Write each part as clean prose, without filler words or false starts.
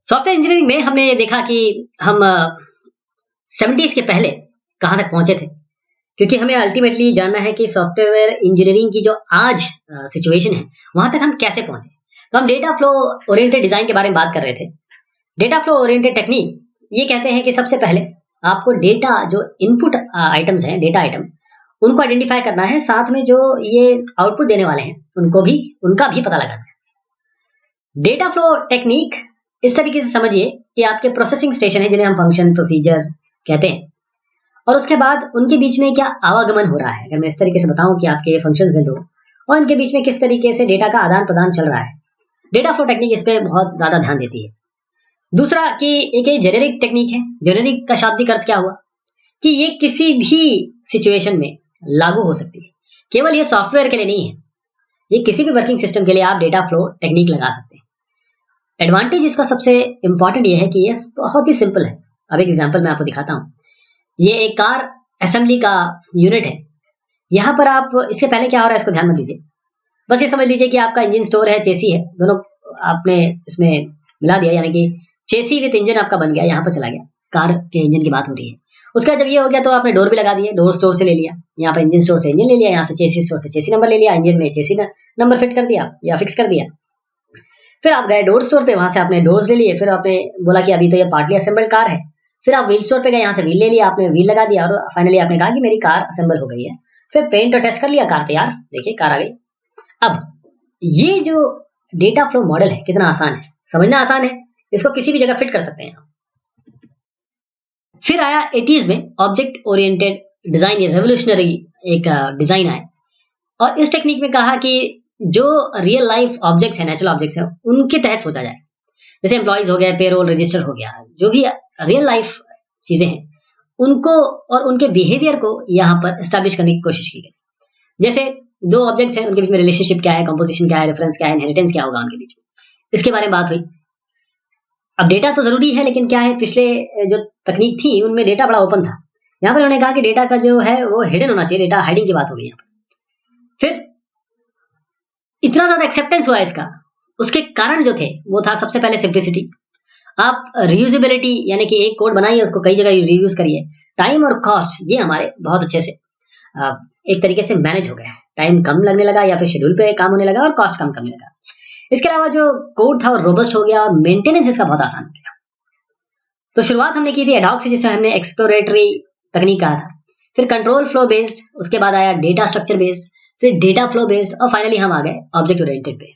Software engineering में हमने ये देखा कि हम 70s के पहले कहाँ तक पहुंचे थे, क्योंकि हमें अल्टीमेटली जानना है कि सॉफ्टवेयर इंजीनियरिंग की जो आज सिचुएशन है वहां तक हम कैसे पहुंचे। तो हम डेटा फ्लो ओरिएंटेड डिजाइन के बारे में बात कर रहे थे। डेटा फ्लो ओरिएंटेड टेक्निक ये कहते हैं कि सबसे पहले आपको डेटा जो इनपुट आइटम्स हैं, डेटा आइटम, उनको आइडेंटिफाई करना है, साथ में जो ये आउटपुट देने वाले हैं उनका भी पता लगाना है। डेटा फ्लो टेक्निक इस तरीके से समझिए कि आपके प्रोसेसिंग स्टेशन है जिन्हें हम फंक्शन प्रोसीजर कहते हैं, और उसके बाद उनके बीच में क्या आवागमन हो रहा है। अगर मैं इस तरीके से बताऊं कि आपके फंक्शंस हैं दो और इनके बीच में किस तरीके से डेटा का आदान प्रदान चल रहा है, डेटा फ्लो टेक्निक इस पे बहुत ज्यादा ध्यान देती है। दूसरा कि एक जेनेरिक टेक्निक है। जेनेरिक का शाब्दिक अर्थ क्या हुआ कि ये किसी भी सिचुएशन में लागू हो सकती है, केवल ये सॉफ्टवेयर के लिए नहीं है, ये किसी भी वर्किंग सिस्टम के लिए आप डेटा फ्लो टेक्निक लगा सकते हैं। एडवांटेज इसका सबसे इंपॉर्टेंट ये है कि ये बहुत ही सिंपल है। अब एक एग्जांपल मैं आपको दिखाता हूँ। ये एक कार असेंबली का यूनिट है। यहाँ पर आप, इससे पहले क्या हो रहा है इसको ध्यान में दीजिए। बस ये समझ लीजिए कि आपका इंजन स्टोर है, चेसी है, दोनों आपने इसमें मिला दिया, यानी कि चेसी विद इंजन आपका बन गया, यहाँ पर चला गया। कार के इंजन की बात हो रही है। उसके बाद जब ये हो गया तो आपने डोर भी लगा दिए, डोर स्टोर से ले लिया, यहाँ पर इंजन स्टोर से इंजन ले लिया, यहाँ से चेसी स्टोर से चेसी नंबर ले लिया, इंजन में चेसी नंबर फिट कर दिया या फिक्स कर दिया। फिर आप गए डोर स्टोर पे, वहां से आपने डोर्स ले लिए, फिर आपने बोला कि अभी तो ये पार्टली असेंबल्ड कार है। फिर आप व्हील स्टोर पे गए, यहाँ से व्हील ले लिया, आपने व्हील लगा दिया और फाइनली आपने कहा कि मेरी कार असेंबल हो गई है। फिर पेंट और टेस्ट कर लिया, कार तैयार, देखिए कार आ गई। अब ये जो डेटा फ्लो मॉडल है कितना आसान है, समझना आसान है, इसको किसी भी जगह फिट कर सकते हैं। फिर आया 80s में ऑब्जेक्ट ओरिएंटेड डिजाइन, ये रेवोल्यूशनरी एक डिजाइन आया, और इस टेक्निक में कहा कि जो रियल लाइफ ऑब्जेक्ट्स है, नेचुरल ऑब्जेक्ट्स है, उनके तहत सोचा जाए। जैसे एम्प्लॉइज हो गया, पेरोल रजिस्टर हो गया, जो भी रियल लाइफ चीजें हैं उनको और उनके बिहेवियर को यहाँ पर एस्टैब्लिश करने की कोशिश की गई। जैसे दो ऑब्जेक्ट्स हैं, उनके बीच में रिलेशनशिप क्या है, कंपोजिशन क्या है, रेफरेंस क्या है, इनहेरिटेंस क्या होगा उनके बीच में, इसके बारे में बात हुई। अब डेटा तो जरूरी है, लेकिन क्या है, पिछले जो तकनीक थी उनमें डेटा बड़ा ओपन था। यहाँ पर उन्होंने कहा कि डेटा का जो है वो हिडन होना चाहिए, डेटा हाइडिंग की बात हो गई यहाँ पर। फिर इतना ज्यादा एक्सेप्टेंस हुआ इसका, उसके कारण जो थे वो था सबसे पहले सिंप्लिसिटी। आप रियूजेबिलिटी, यानी कि एक कोड बनाइए उसको कई जगह रीयूज करिए। टाइम और कॉस्ट ये हमारे बहुत अच्छे से एक तरीके से मैनेज हो गया है। टाइम कम लगने लगा या फिर शेड्यूल पे काम होने लगा और कॉस्ट कम करने लगा। इसके अलावा जो कोड था वो रोबस्ट हो गया और मेंटेनेंस इसका बहुत आसान हो गया। तो शुरुआत हमने की थी एडॉक से, जिसे हमने एक्सप्लोरेटरी तकनीक कहा था। फिर कंट्रोल फ्लो बेस्ड, उसके बाद आया डेटा स्ट्रक्चर बेस्ड, फिर डेटा फ्लो बेस्ड, और फाइनली हम आ गए ऑब्जेक्ट ओरिएंटेड पे।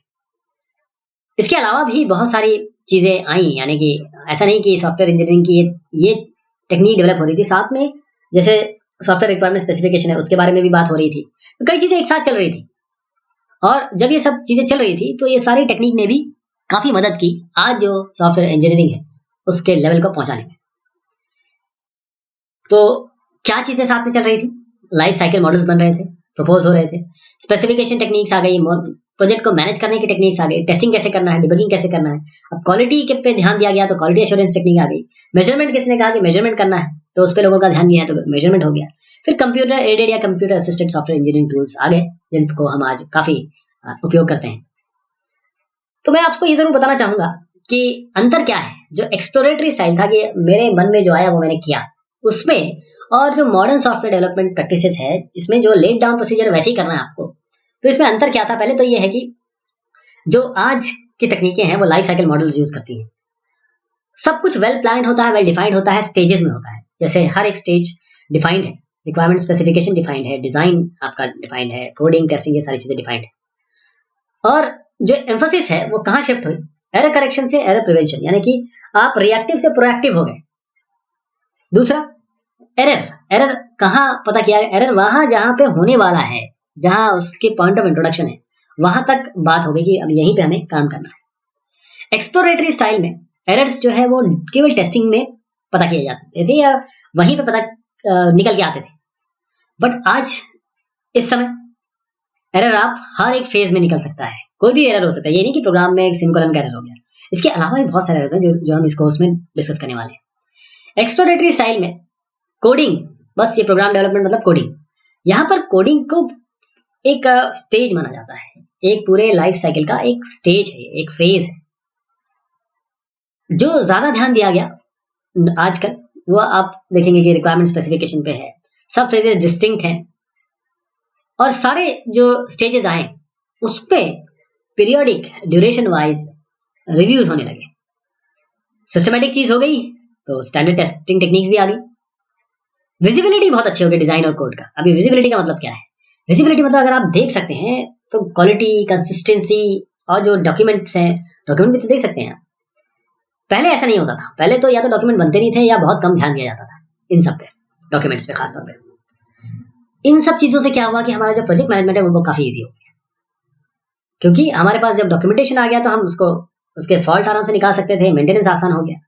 इसके अलावा भी बहुत सारी चीजें आई, यानी कि ऐसा नहीं कि सॉफ्टवेयर इंजीनियरिंग की ये टेक्निक डेवलप हो रही थी, साथ में जैसे सॉफ्टवेयर रिक्वायरमेंट स्पेसिफिकेशन है उसके बारे में भी बात हो रही थी। तो कई चीजें एक साथ चल रही थी, और जब ये सब चीजें चल रही थी तो ये सारी टेक्निक ने भी काफी मदद की आज जो सॉफ्टवेयर इंजीनियरिंग है उसके लेवल को पहुंचाने में। तो क्या चीजें साथ में चल रही थी, लाइफ साइकिल मॉडल्स बन रहे थे, प्रपोज हो रहे थे, स्पेसिफिकेशन टेक्निक्स आ गई, प्रोजेक्ट को मैनेज करने की टेक्निक्स आ गई, टेस्टिंग कैसे करना है, डिबगिंग कैसे करना है। अब क्वालिटी के पे ध्यान दिया गया तो क्वालिटी एश्योरेंस टेक्निक आ गई। मेजरमेंट, किसने कहा कि मेजरमेंट करना है तो उस पर लोगों का ध्यान दिया है तो मेजरमेंट हो गया। फिर कंप्यूटर एडेड या computer assisted software engineering tools आ गए जिनको हम आज काफी उपयोग करते हैं। तो मैं आपको ये जरूर बताना चाहूंगा कि अंतर क्या है। जो एक्सप्लोरेटरी स्टाइल था कि मेरे मन में जो आया वो मैंने किया, उसमें, और जो मॉडर्न सॉफ्टवेयर डेवलपमेंट प्रैक्टिसेस है इसमें जो लेट डाउन प्रोसीजर वैसे ही करना है आपको, तो इसमें अंतर क्या था। पहले तो ये है कि जो आज की तकनीकें हैं वो लाइफ साइकिल मॉडल्स यूज करती हैं। सब कुछ वेल प्लान्ड होता है, वेल डिफाइंड होता है, स्टेजेस में होता है। जैसे हर एक स्टेज डिफाइंड है, रिक्वायरमेंट स्पेसिफिकेशन डिफाइंड है, डिजाइन आपका डिफाइंड है, कोडिंग, टेस्टिंग, ये सारी चीजें डिफाइंड है। और जो एम्फोसिस है वो कहाँ शिफ्ट हुई, एरर करेक्शन से एरर प्रिवेंशन, यानी कि आप रिएक्टिव से प्रोएक्टिव हो गए। दूसरा, एरर कहाँ पता किया, एरर वहां जहां पे होने वाला है, जहां उसके पॉइंट ऑफ इंट्रोडक्शन है, वहां तक बात हो गई कि अब यहीं पे हमें काम करना है। एक्सप्लोरेटरी स्टाइल में एरर्स जो है वो केवल टेस्टिंग में पता किए जाते थे या वहीं पे पता निकल के आते थे। बट आज इस समय एरर आप हर एक फेज में निकल सकता है, कोई भी एरर हो सकता है। ये नहीं कि प्रोग्राम में एक सेमीकोलन का एरर हो गया, इसके अलावा भी बहुत सारे एरर्स हैं जो हम इस कोर्स में डिस्कस करने वाले हैं। एक्सप्लोरेटरी स्टाइल में कोडिंग, बस ये प्रोग्राम डेवलपमेंट मतलब कोडिंग, यहाँ पर कोडिंग को एक स्टेज माना जाता है, एक पूरे लाइफ साइकिल का एक स्टेज है, एक फेज है। जो ज़्यादा ध्यान दिया गया आजकल, वो आप देखेंगे कि रिक्वायरमेंट स्पेसिफिकेशन पे है। सब फेजेस डिस्टिंक्ट हैं और सारे जो स्टेजेस आए उस पे पीरियोडिक ड्यूरेशन वाइज रिव्यूज होने लगे। सिस्टमेटिक चीज हो गई तो स्टैंडर्ड टेस्टिंग टेक्निक्स भी आ गई। विजिबिलिटी बहुत अच्छी हो गई डिजाइन और कोड का। अभी विजिबिलिटी का मतलब क्या है? विजिबिलिटी मतलब अगर आप देख सकते हैं तो क्वालिटी, कंसिस्टेंसी और जो डॉक्यूमेंट्स हैं, डॉक्यूमेंट भी तो देख सकते हैं आप। पहले ऐसा नहीं होता था। पहले तो या तो डॉक्यूमेंट बनते नहीं थे या बहुत कम ध्यान दिया जाता था इन सब पे, डॉक्यूमेंट्स पे खासतौर पे। इन सब चीजों से क्या हुआ कि हमारा जो प्रोजेक्ट मैनेजमेंट है वो काफी ईजी हो गया, क्योंकि हमारे पास जब डॉक्यूमेंटेशन आ गया तो हम उसको उसके फॉल्ट आराम से निकाल सकते थे, मेंटेनेंस आसान हो गया।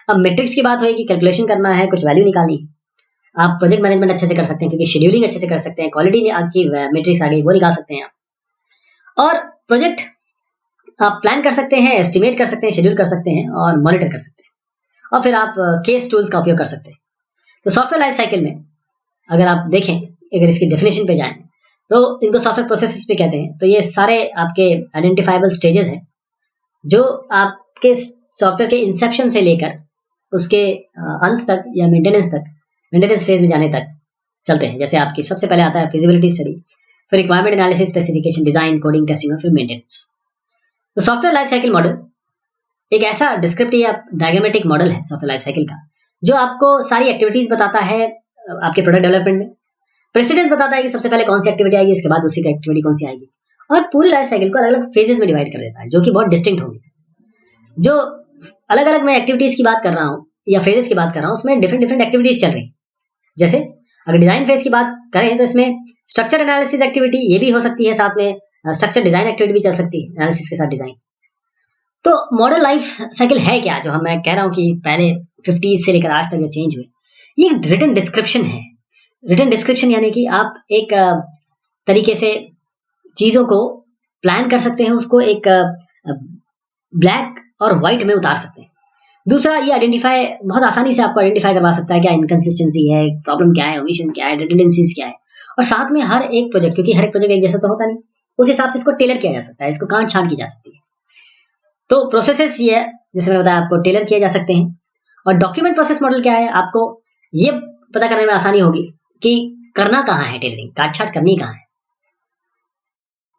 अब मेट्रिक्स की बात होगी, कैलकुलेशन करना है, कुछ वैल्यू निकालनी है, आप प्रोजेक्ट मैनेजमेंट अच्छे से कर सकते हैं, क्योंकि शेड्यूलिंग अच्छे से कर सकते हैं, क्वालिटी आपकी मेट्रिक्स आ गई वो निकाल सकते हैं आप। और प्रोजेक्ट आप प्लान कर सकते हैं, एस्टिमेट कर सकते हैं, शेड्यूल कर सकते हैं और मॉनिटर कर सकते हैं। और फिर आप केस टूल्स का उपयोग कर सकते हैं। तो सॉफ्टवेयर लाइफ साइकिल में अगर आप देखें, अगर इसकी डेफिनेशन पे जाएं तो इनको सॉफ्टवेयर प्रोसेसेस पे कहते हैं। तो ये सारे आपके आइडेंटिफाइबल स्टेजेस हैं जो आपके सॉफ्टवेयर के इंसेप्शन से लेकर उसके अंत तक या मेंटेनेंस फेज में जाने तक चलते हैं। जैसे आपकी सबसे पहले आता है फिजिबिलिटी स्टडी, फिर requirement analysis, specification, design, coding, testing और फिर मेंटेनेंस। तो सॉफ्टवेयर लाइफ साइकिल मॉडल एक ऐसा डिस्क्रिप्टिव या डायग्रामेटिक मॉडल है सॉफ्टवेयर लाइफ साइकिल का, जो आपको सारी एक्टिविटीज बताता है आपके प्रोडक्ट डेवलपमेंट में। प्रेसिडेंस बताता है कि सबसे पहले कौन सी एक्टिविटी आएगी, उसके बाद दूसरी एक्टिविटी कौन सी आएगी, और पूरी लाइफ साइकिल को अलग अलग फेजेस में डिवाइड कर देता है, जो कि बहुत डिस्टिंक्ट होंगे। जो अलग अलग मैं एक्टिविटीज की बात कर रहा हूँ या फेजेस की बात कर रहा हूँ, उसमें डिफरेंट डिफरेंट एक्टिविटीज चल रही हैं। जैसे अगर डिजाइन फेज की बात करें तो इसमें स्ट्रक्चर एनालिसिस एक्टिविटी ये भी हो सकती है, साथ में स्ट्रक्चर डिजाइन एक्टिविटी भी चल सकती है एनालिसिस के साथ डिजाइन। तो मॉडल लाइफ साइकिल है क्या, जो हम मैं कह रहा हूँ कि पहले 50 से लेकर आज तक जो चेंज हुए, ये एक रिटन डिस्क्रिप्शन है। रिटन डिस्क्रिप्शन यानी कि आप एक तरीके से चीजों को प्लान कर सकते हैं, उसको एक ब्लैक और व्हाइट में उतार सकते हैं। दूसरा, ये आइडेंटिफाई बहुत आसानी से आपको आइडेंटिफाई करवा सकता है क्या इनकंसिस्टेंसी है, प्रॉब्लम क्या है, ओमिशन क्या है, रिडंडेंसीज क्या है। और साथ में हर एक प्रोजेक्ट, क्योंकि हर एक प्रोजेक्ट एक जैसा तो होता नहीं, उस हिसाब से इसको टेलर किया जा सकता है, इसको काट छांट की जा सकती है। तो प्रोसेसेस ये है, जैसे मैंने बताया, आपको टेलर किए जा सकते हैं। और डॉक्यूमेंट प्रोसेस मॉडल क्या है, आपको ये पता करने में आसानी होगी कि करना कहाँ है, टेलरिंग काट छाट करनी कहाँ है।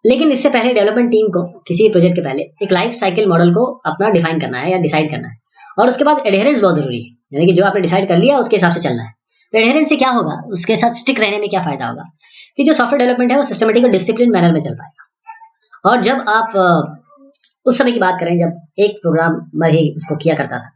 लेकिन इससे पहले डेवलपमेंट टीम को किसी प्रोजेक्ट के पहले एक लाइफ साइकिल मॉडल को अपना डिफाइन करना है या डिसाइड करना है। और उसके बाद एडहेरेंस बहुत जरूरी है, यानी कि जो आपने डिसाइड कर लिया उसके हिसाब से चलना है। तो एडहेरेंस से क्या होगा, उसके साथ स्टिक रहने में क्या फायदा होगा कि जो सॉफ्टवेयर डेवलपमेंट है वो सिस्टमेटिक और डिसिप्लिन मैनर में चल पाएगा। और जब आप उस समय की बात करें जब एक प्रोग्रामर ही उसको किया करता था,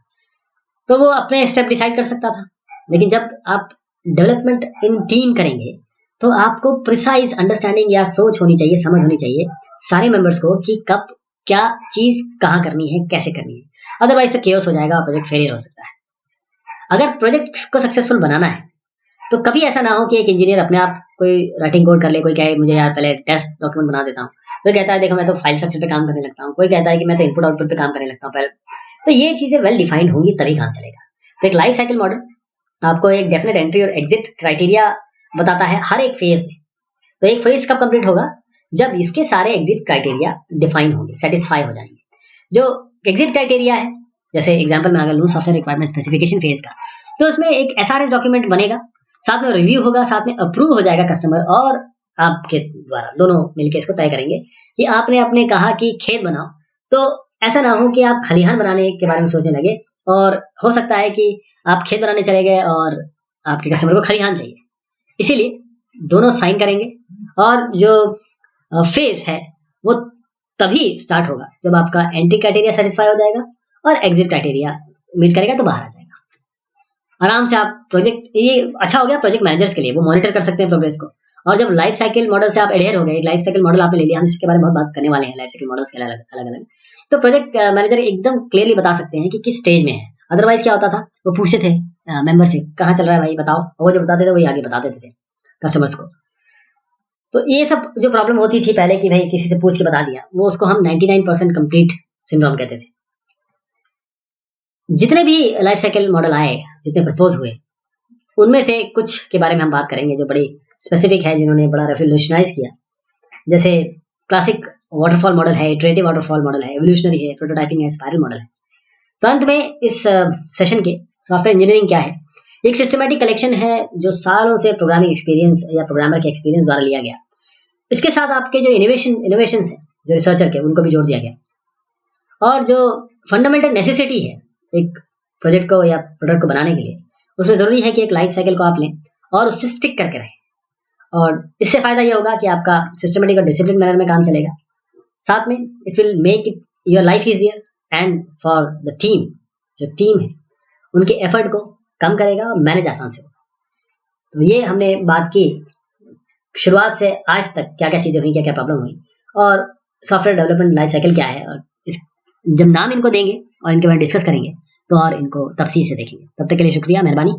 तो वो अपने स्टेप डिसाइड कर सकता था। लेकिन जब आप डेवलपमेंट इन टीम करेंगे तो आपको प्रिसाइज अंडरस्टैंडिंग या सोच होनी चाहिए, समझ होनी चाहिए सारे मेंबर्स को कि कब क्या चीज कहाँ करनी है, कैसे करनी है। अदरवाइज तो केओस हो जाएगा, प्रोजेक्ट फेलियर हो सकता है। अगर प्रोजेक्ट को सक्सेसफुल बनाना है तो कभी ऐसा ना हो कि एक इंजीनियर अपने आप कोई राइटिंग कोड कर ले, कोई कहे मुझे यार पहले टेस्ट डॉक्यूमेंट बना देता हूँ, कोई कहता है देखो मैं तो फाइल स्ट्रक्चर पे काम करने लगता हूँ, कोई कहता है कि मैं तो इनपुट आउटपुट पे काम करने लगता हूँ पहले। तो ये चीजें वेल डिफाइंड होंगी तभी काम चलेगा। तो एक लाइफ साइकिल मॉडल आपको एक डेफिनेट एंट्री और एग्जिट क्राइटेरिया बताता है हर एक फेज में। तो एक फेज कब कंप्लीट होगा, जब इसके सारे एग्जिट क्राइटेरिया डिफाइन होंगे, सेटिस्फाई हो जाएंगे। जो एग्जिट क्राइटेरिया है, जैसे एग्जांपल में अगर लूं सॉफ्टवेयर रिक्वायरमेंट स्पेसिफिकेशन फेज का, तो उसमें एक एसआरएस डॉक्यूमेंट बनेगा, साथ में रिव्यू होगा, साथ में अप्रूव हो जाएगा कस्टमर और आपके द्वारा, दोनों मिलकर इसको तय करेंगे कि आपने अपने कहा कि खेत बनाओ, तो ऐसा ना हो कि आप खलिहान बनाने के बारे में सोचने लगे और हो सकता है कि आप खेत बनाने चले गए और आपके कस्टमर को खलिहान चाहिए। इसीलिए दोनों साइन करेंगे और जो फेज है वो तभी स्टार्ट होगा जब आपका एंट्री क्राइटेरिया सेटिस्फाई हो जाएगा और एग्जिट क्राइटेरिया मीट करेगा तो बाहर आ जाएगा। आराम से आप प्रोजेक्ट, ये अच्छा हो गया प्रोजेक्ट मैनेजर्स के लिए, वो मॉनिटर कर सकते हैं प्रोग्रेस को। और जब लाइफ साइकिल मॉडल से आप एडहेर हो गए, एक लाइफ साइकिल मॉडल आपने ले लिया, हम इसके बारे में बहुत बात करने वाले हैं लाइफ साइकिल मॉडल्स के अलग अलग, तो प्रोजेक्ट मैनेजर एकदम क्लियरली बता सकते हैं कि किस स्टेज में है। अदरवाइज क्या होता था, वो पूछते थे मेंबर से कहाँ चल रहा है भाई बताओ, वो जो बताते थे वही आगे बता देते थे कस्टमर्स को। तो ये सब जो प्रॉब्लम होती थी पहले कि भाई किसी से पूछ के बता दिया, वो उसको हम 99% कंप्लीट सिंड्रोम कहते थे। जितने भी लाइफ साइकिल मॉडल आए, जितने प्रपोज हुए, उनमें से कुछ के बारे में हम बात करेंगे जो बड़ी स्पेसिफिक है, जिन्होंने बड़ा रेवोल्यूशनाइज किया। जैसे क्लासिक वाटरफॉल मॉडल है, इटरेटिव वाटरफॉल मॉडल है, एवोल्यूशनरी है, प्रोटोटाइपिंग है, स्पाइरल मॉडल है। तो अंत में इस सेशन के सॉफ्टवेयर इंजीनियरिंग क्या है, एक सिस्टमैटिक कलेक्शन है जो सालों से प्रोग्रामिंग एक्सपीरियंस या प्रोग्रामर के एक्सपीरियंस द्वारा लिया गया। इसके साथ आपके जो इनोवेशंस है जो रिसर्चर के, उनको भी जोड़ दिया गया। और जो फंडामेंटल नेसेसिटी है एक प्रोजेक्ट को या प्रोडक्ट को बनाने के लिए, उसमें जरूरी है कि एक लाइफ साइकिल को आप लें और उससे स्टिक करके रहें। और इससे फायदा यह होगा कि आपका सिस्टमेटिक और डिसिप्लिन मैनर में काम चलेगा। साथ में it will make it your life easier and for the team, जो टीम है उनके एफर्ट को कम करेगा और मैनेज आसान से होगा। तो ये हमने बात की शुरुआत से आज तक क्या क्या चीजें हुई, क्या क्या प्रॉब्लम हुई, और सॉफ्टवेयर डेवलपमेंट लाइफ साइकिल क्या है, और इस जब नाम इनको देंगे और इनके बारे में डिस्कस करेंगे तो और इनको तफसील से देखेंगे। तब तक के लिए शुक्रिया, मेहरबानी।